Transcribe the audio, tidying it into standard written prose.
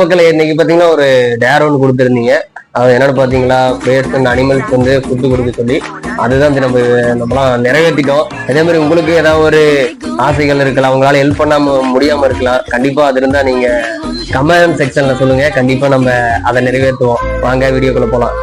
மக்களை இன்னைக்கு பாத்தீங்கன்னா ஒரு டேர் ஒன்று கொடுத்துருந்தீங்க. அது என்னன்னு பாத்தீங்களா, பேர்ஸ் அண்ட் அனிமல்ஸ் வந்து ஃபுட்டு கொடுக்க சொல்லி அதுதான் நம்மளாம் நிறைவேற்றிட்டோம். அதே மாதிரி உங்களுக்கு ஏதாவது ஒரு ஆசைகள் இருக்கலாம், அவங்களால ஹெல்ப் பண்ணாம முடியாம இருக்கலாம். கண்டிப்பா அது இருந்தா நீங்க கமெண்ட் செக்ஷன்ல சொல்லுங்க, கண்டிப்பா நம்ம அதை நிறைவேற்றுவோம். வாங்க வீடியோக்குள்ள போலாம்.